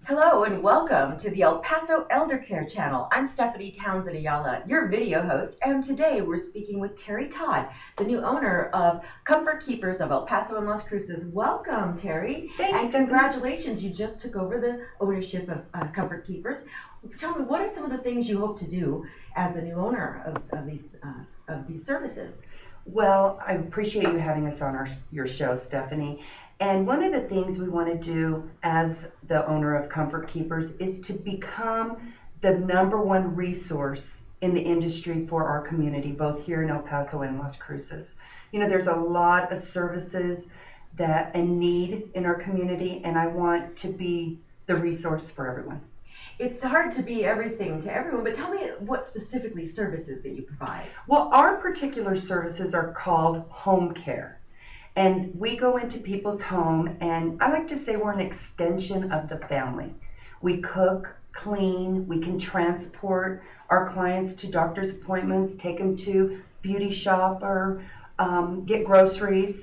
Hello and welcome to the El Paso Eldercare channel. I'm Stephanie Townsend Ayala, your video host, and today we're speaking with Terrie Todd, the new owner of Comfort Keepers of El Paso and Las Cruces. Welcome, Terrie. Thanks, and congratulations, you just took over the ownership of Comfort Keepers. Tell me, what are some of the things you hope to do as the new owner of these services? Well, I appreciate you having us on your show, Stephanie. And one of the things we want to do as the owner of Comfort Keepers is to become the #1 resource in the industry for our community, both here in El Paso and Las Cruces. You know, there's a lot of services that and need in our community, and I want to be the resource for everyone. It's hard to be everything to everyone, but tell me what specifically services that you provide. Well, our particular services are called home care. And we go into people's home, and I like to say we're an extension of the family. We cook, clean, we can transport our clients to doctor's appointments, take them to beauty shop or get groceries.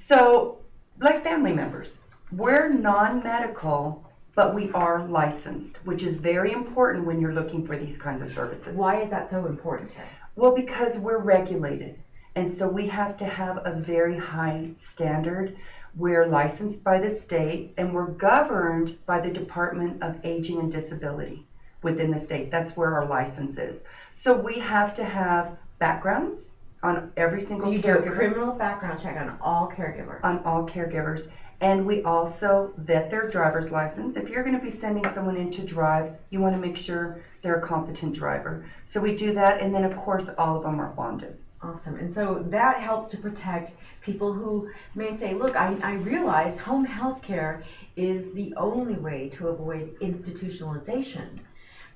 So, like family members, we're non-medical, but we are licensed, which is very important when you're looking for these kinds of services. Why is that so important, Terrie? Well, because we're regulated. And so we have to have a very high standard. We're licensed by the state, and we're governed by the Department of Aging and Disability within the state. That's where our license is. So we have to have backgrounds on every single caregiver. So you do a criminal background check on all caregivers? On all caregivers. And we also vet their driver's license. If you're going to be sending someone in to drive, you want to make sure they're a competent driver. So we do that, and then of course all of them are bonded. Awesome. And so that helps to protect people who may say, look, I realize home health care is the only way to avoid institutionalization,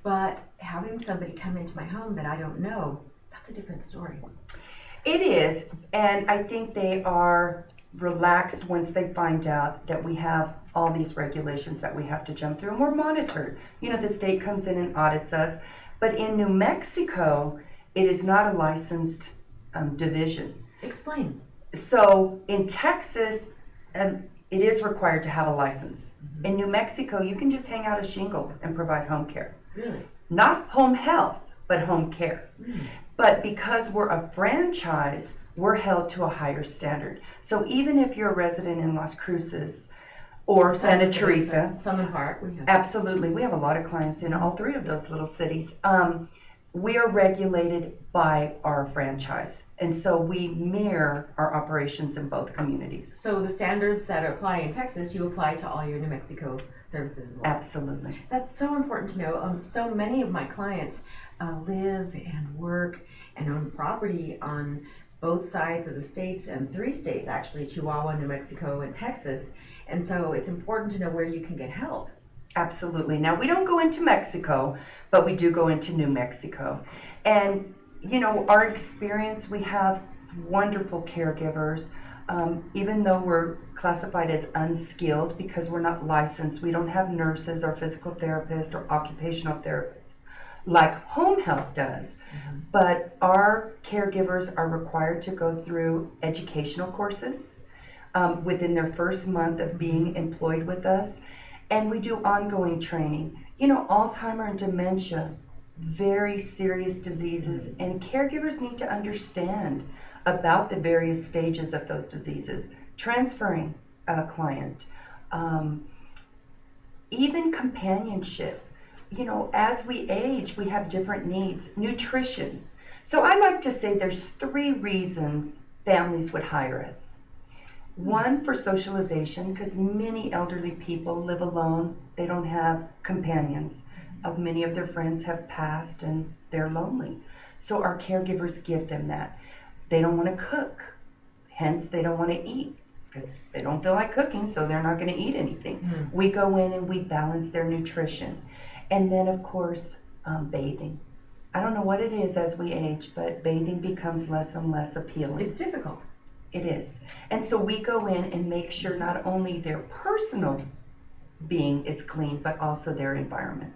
but having somebody come into my home that I don't know, that's a different story. It is, and I think they are relaxed once they find out that we have all these regulations that we have to jump through, and we're monitored. You know, the state comes in and audits us, but in New Mexico, it is not a licensed division. Explain. So in Texas, it is required to have a license. Mm-hmm. In New Mexico, you can just hang out a shingle and provide home care. Really? Not home health, but home care. Mm. But because we're a franchise, we're held to a higher standard. So even if you're a resident in Las Cruces or Santa Teresa, Sunland Park, absolutely, we have a lot of clients in all three of those little cities. We are regulated by our franchise, and so we mirror our operations in both communities. So the standards that apply in Texas, you apply to all your New Mexico services as well? Absolutely. That's so important to know. So many of my clients live and work and own property on both sides of the states, and 3 states actually, Chihuahua, New Mexico, and Texas, and so it's important to know where you can get help. Absolutely. Now, we don't go into Mexico, but we do go into New Mexico. And, you know, our experience, we have wonderful caregivers. Even though we're classified as unskilled because we're not licensed, we don't have nurses or physical therapists or occupational therapists like home health does. Mm-hmm. But our caregivers are required to go through educational courses within their first month of being employed with us. And we do ongoing training. You know, Alzheimer's and dementia, very serious diseases, and caregivers need to understand about the various stages of those diseases, transferring a client, even companionship. You know, as we age, we have different needs. Nutrition. So I like to say there's 3 reasons families would hire us. 1, for socialization, because many elderly people live alone. They don't have companions. Many of their friends have passed and they're lonely. So our caregivers give them that. They don't want to cook, hence they don't want to eat because they don't feel like cooking, so they're not going to eat anything. Mm-hmm. We go in and we balance their nutrition. And then, of course, bathing. I don't know what it is as we age, but bathing becomes less and less appealing. It's difficult. It is. And so we go in and make sure not only their personal being is clean, but also their environment.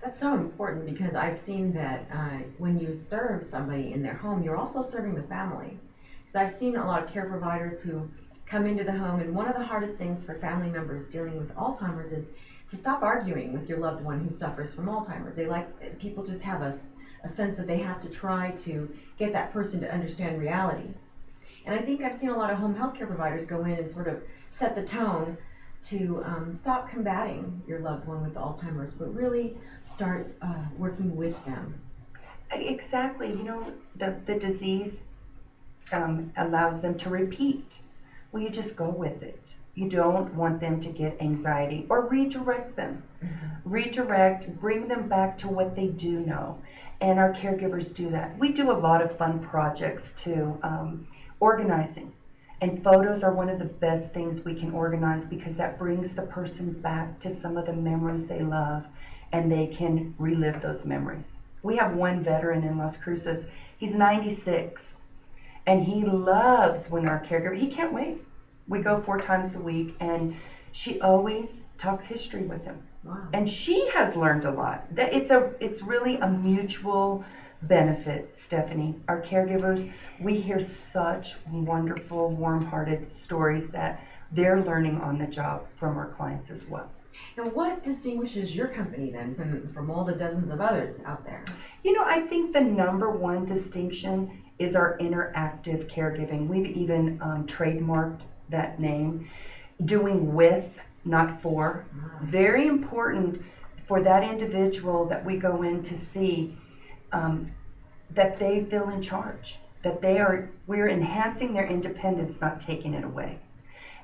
That's so important because I've seen that when you serve somebody in their home, you're also serving the family. Because I've seen a lot of care providers who come into the home, and one of the hardest things for family members dealing with Alzheimer's is to stop arguing with your loved one who suffers from Alzheimer's. People just have a sense that they have to try to get that person to understand reality. And I think I've seen a lot of home health care providers go in and sort of set the tone to stop combating your loved one with Alzheimer's, but really start working with them. Exactly. The disease allows them to repeat. Well, you just go with it. You don't want them to get anxiety, or redirect them. Mm-hmm. Redirect, bring them back to what they do know. And our caregivers do that. We do a lot of fun projects too, organizing. And photos are one of the best things we can organize, because that brings the person back to some of the memories they love, and they can relive those memories. We have one veteran in Las Cruces. He's 96, and he loves when our caregiver, he can't wait. We go 4 times a week, and she always talks history with him. Wow. And she has learned a lot. It's really a mutual benefit, Stephanie. Our caregivers, we hear such wonderful, warm-hearted stories that they're learning on the job from our clients as well. And what distinguishes your company then from all the dozens of others out there? I think the number one distinction is our interactive caregiving. We've even trademarked that name, doing with, not for. Very important for that individual that we go in to see, that they feel in charge, that we're enhancing their independence, not taking it away.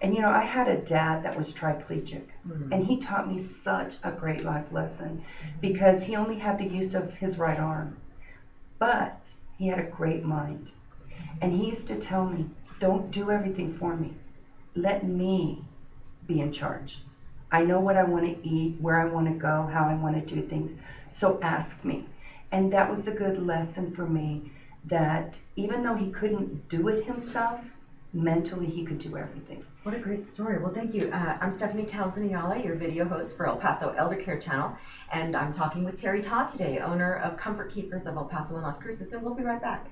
And I had a dad that was triplegic, and he taught me such a great life lesson, because he only had the use of his right arm, but he had a great mind. And he used to tell me, don't do everything for me. Let me be in charge. I know what I want to eat, where I want to go, how I want to do things. So ask me. And that was a good lesson for me, that even though he couldn't do it himself, mentally he could do everything. What a great story. Well, thank you. I'm Stephanie Townsend-Ayala, your video host for El Paso Eldercare channel, and I'm talking with Terrie Todd today, owner of Comfort Keepers of El Paso and Las Cruces, and we'll be right back.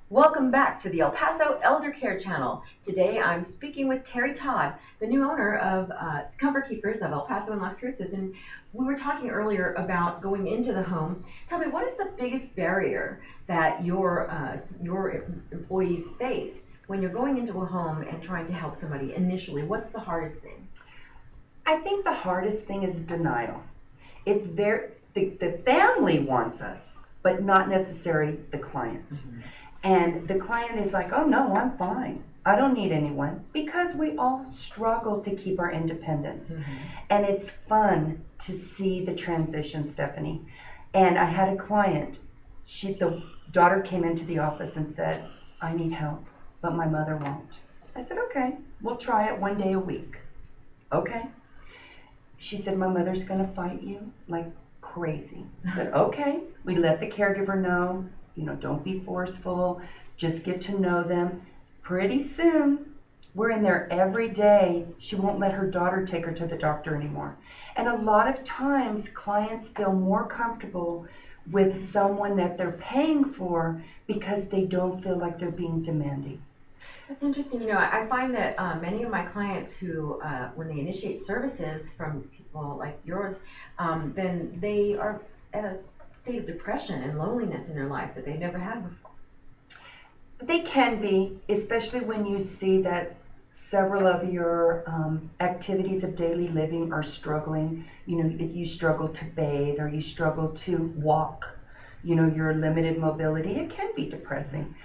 Welcome back to the El Paso Eldercare channel. Today I'm speaking with Terrie Todd, the new owner of Comfort Keepers of El Paso and Las Cruces, and we were talking earlier about going into the home. Tell me, what is the biggest barrier that your employees face when you're going into a home and trying to help somebody initially? What's the hardest thing? I think the hardest thing is denial. It's the family wants us, but not necessarily the client. Mm-hmm. And the client is like, oh no, I'm fine. I don't need anyone, because we all struggle to keep our independence. Mm-hmm. And it's fun to see the transition, Stephanie. And I had a client, the daughter came into the office and said, I need help, but my mother won't. I said, okay, we'll try it 1 day a week. Okay. She said, my mother's gonna fight you like crazy. I said, okay. We let the caregiver know, don't be forceful, just get to know them. Pretty soon, we're in there every day. She won't let her daughter take her to the doctor anymore. And a lot of times, clients feel more comfortable with someone that they're paying for, because they don't feel like they're being demanding. That's interesting. I find that many of my clients who, when they initiate services from people like yours, then they are at a state of depression and loneliness in their life that they've never had before. They can be, especially when you see that several of your activities of daily living are struggling. You struggle to bathe, or you struggle to walk. Your limited mobility. It can be depressing.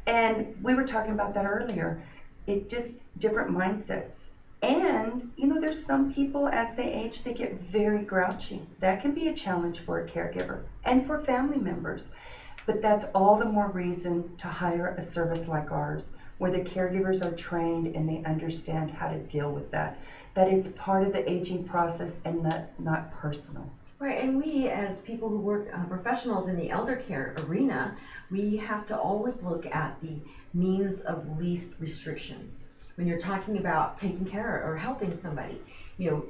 And we were talking about that earlier. It just different mindsets. And, there's some people, as they age, they get very grouchy. That can be a challenge for a caregiver and for family members. But that's all the more reason to hire a service like ours, where the caregivers are trained and they understand how to deal with that. That it's part of the aging process and not personal. Right, and we, as people who work, professionals in the elder care arena, we have to always look at the means of least restriction. When you're talking about taking care or helping somebody,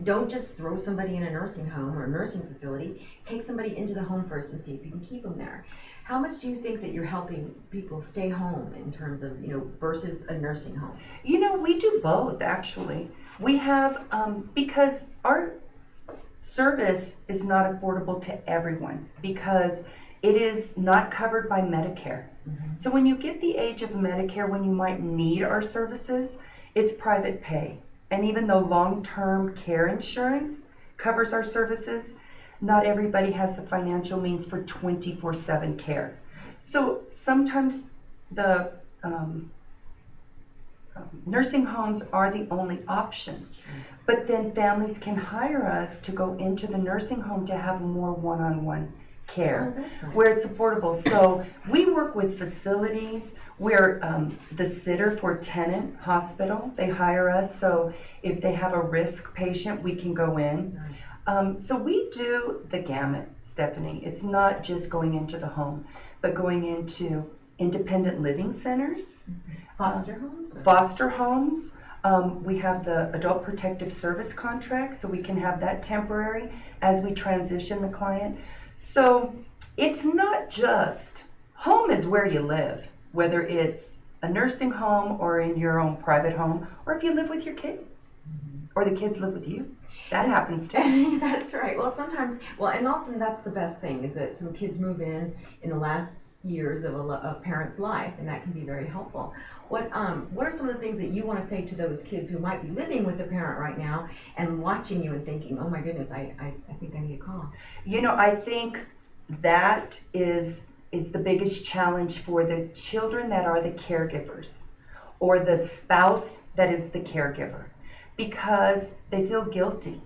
don't just throw somebody in a nursing home or a nursing facility. Take somebody into the home first and see if you can keep them there. How much do you think that you're helping people stay home in terms of, versus a nursing home? We do both actually. We have, because our service is not affordable to everyone because it is not covered by Medicare. Mm-hmm. So when you get the age of Medicare, when you might need our services, it's private pay. And even though long-term care insurance covers our services, not everybody has the financial means for 24/7 care. So sometimes the nursing homes are the only option. But then families can hire us to go into the nursing home to have more one-on-one care where it's affordable. So we work with facilities where the sitter for tenant hospital, they hire us. So if they have a risk patient, we can go in. So we do the gamut, Stephanie. It's not just going into the home, but going into independent living centers. Foster homes? Foster homes. We have the Adult Protective Service contract, so we can have that temporary as we transition the client. So it's not just, home is where you live, whether it's a nursing home or in your own private home, or if you live with your kids, or the kids live with you. That happens too. That's right. Well, sometimes, and often that's the best thing, is that some kids move in the last years of a parent's life, and that can be very helpful. What are some of the things that you want to say to those kids who might be living with a parent right now and watching you and thinking, oh my goodness, I think I need a call? I think that is the biggest challenge for the children that are the caregivers or the spouse that is the caregiver, because they feel guilty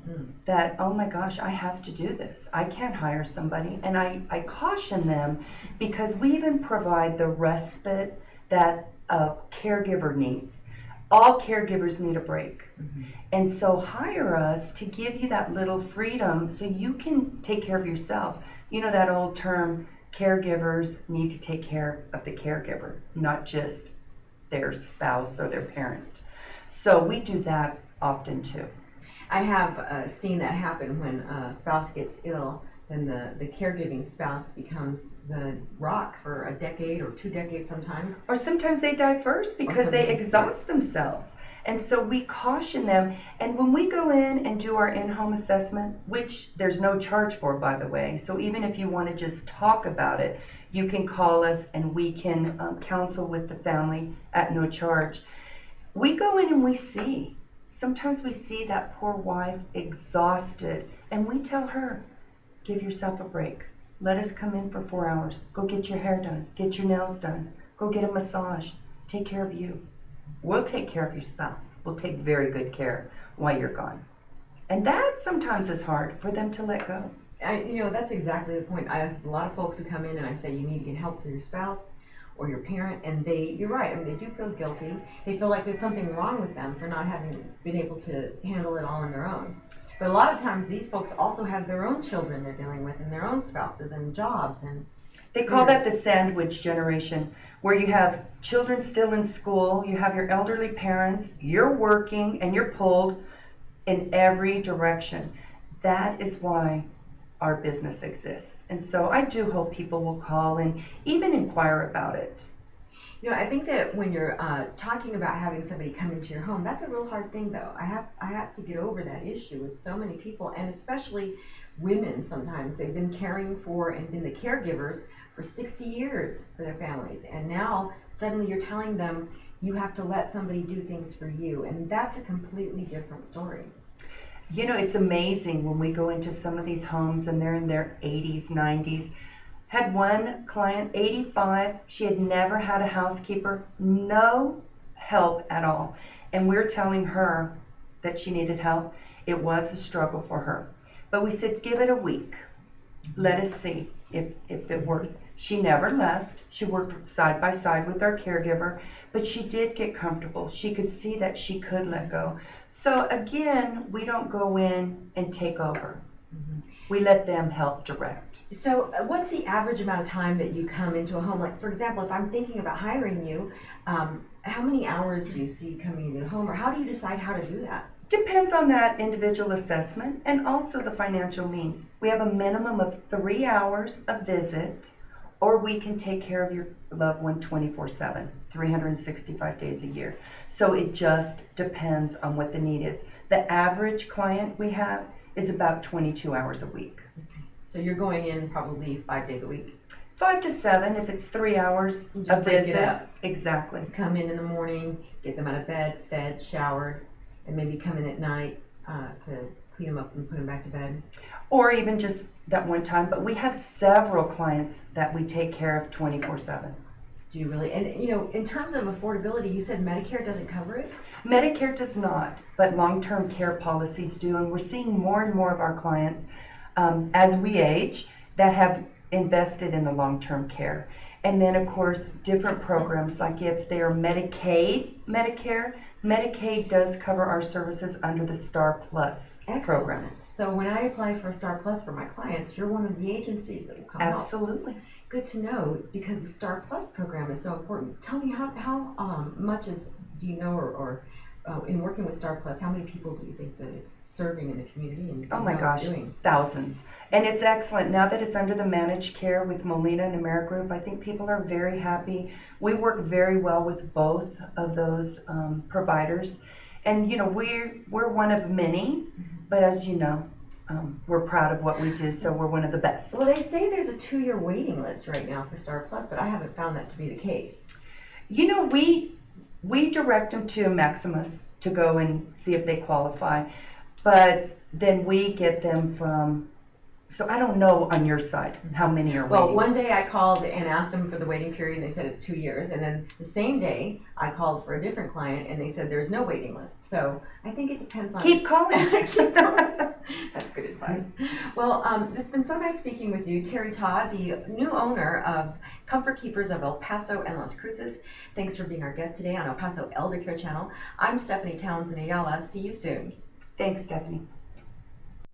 that, oh my gosh, I have to do this. I can't hire somebody. And I caution them, because we even provide the respite that a caregiver needs. All caregivers need a break. And so hire us to give you that little freedom so you can take care of yourself. That old term, caregivers need to take care of the caregiver, not just their spouse or their parent. So we do that often too. I have seen that happen when a spouse gets ill, then the caregiving spouse becomes the rock for a decade or 2 decades sometimes. Or sometimes they die first because they exhaust themselves. And so we caution them. And when we go in and do our in-home assessment, which there's no charge for, by the way, so even if you want to just talk about it, you can call us and we can counsel with the family at no charge. We go in and we see. Sometimes we see that poor wife exhausted, and we tell her, give yourself a break. Let us come in for 4 hours. Go get your hair done. Get your nails done. Go get a massage. Take care of you. We'll take care of your spouse. We'll take very good care while you're gone. And that sometimes is hard for them to let go. That's exactly the point. I have a lot of folks who come in and I say, you need to get help for your spouse or your parent, and you're right, they do feel guilty. They feel like there's something wrong with them for not having been able to handle it all on their own. But a lot of times these folks also have their own children they're dealing with, and their own spouses and jobs. And they call that the sandwich generation, where you have children still in school, you have your elderly parents, you're working, and you're pulled in every direction. That is why our business exists. And so I do hope people will call and even inquire about it. I think that when you're talking about having somebody come into your home, that's a real hard thing, though. I have to get over that issue with so many people, and especially women sometimes. They've been caring for and been the caregivers for 60 years for their families, and now suddenly you're telling them you have to let somebody do things for you, and that's a completely different story. It's amazing when we go into some of these homes and they're in their 80s, 90s. Had one client, 85, she had never had a housekeeper, no help at all. And we're telling her that she needed help. It was a struggle for her. But we said, give it a week. Let us see if it works. She never left. She worked side by side with our caregiver, but she did get comfortable. She could see that she could let go. So again, we don't go in and take over. We let them help direct. So what's the average amount of time that you come into a home? Like, for example, if I'm thinking about hiring you, how many hours do you see coming into the home, or how do you decide how to do that? Depends on that individual assessment and also the financial means. We have a minimum of 3 hours a visit, or we can take care of your loved one 24/7, 365 days a year. So it just depends on what the need is. The average client we have is about 22 hours a week. So you're going in probably 5 days a week? 5 to 7 if it's 3 hours a break it visit. up. Exactly. Come in the morning, get them out of bed, fed, showered, and maybe come in at night to clean them up and put them back to bed. Or even just that one time, but we have several clients that we take care of 24/7. Do you really? And you know, in terms of affordability, you said Medicare doesn't cover it? Medicare does not, but long-term care policies do, and we're seeing more and more of our clients as we age that have invested in the long-term care. And then of course different programs, like if they're Medicare, Medicaid does cover our services under the Star Plus program. Excellent. So when I apply for Star Plus for my clients, you're one of the agencies that will come out. Absolutely. Good to know, because the Star Plus program is so important. Tell me how much do you know, or in working with Star Plus, how many people do you think that it's serving in the community and Oh my how gosh, it's doing? thousands. And it's excellent. Now that it's under the managed care with Molina and Amerigroup, I think people are very happy. We work very well with both of those providers. And you know, we're one of many, but as you know, we're proud of what we do, so we're one of the best. Well, they say there's a 2-year waiting list right now for Star Plus, but I haven't found that to be the case. You know, we direct them to Maximus to go and see if they qualify, but then we get them from, so I don't know on your side how many are waiting. Well, one day I called and asked them for the waiting period, and they said it's 2 years. And then the same day I called for a different client, and they said there's no waiting list. So I think it depends on. Keep calling. Keep calling. That's good advice. Well, it's been so nice speaking with you, Terrie Todd, the new owner of Comfort Keepers of El Paso and Las Cruces. Thanks for being our guest today on El Paso Eldercare Channel. I'm Stephanie Townsend Ayala. See you soon. Thanks, Stephanie.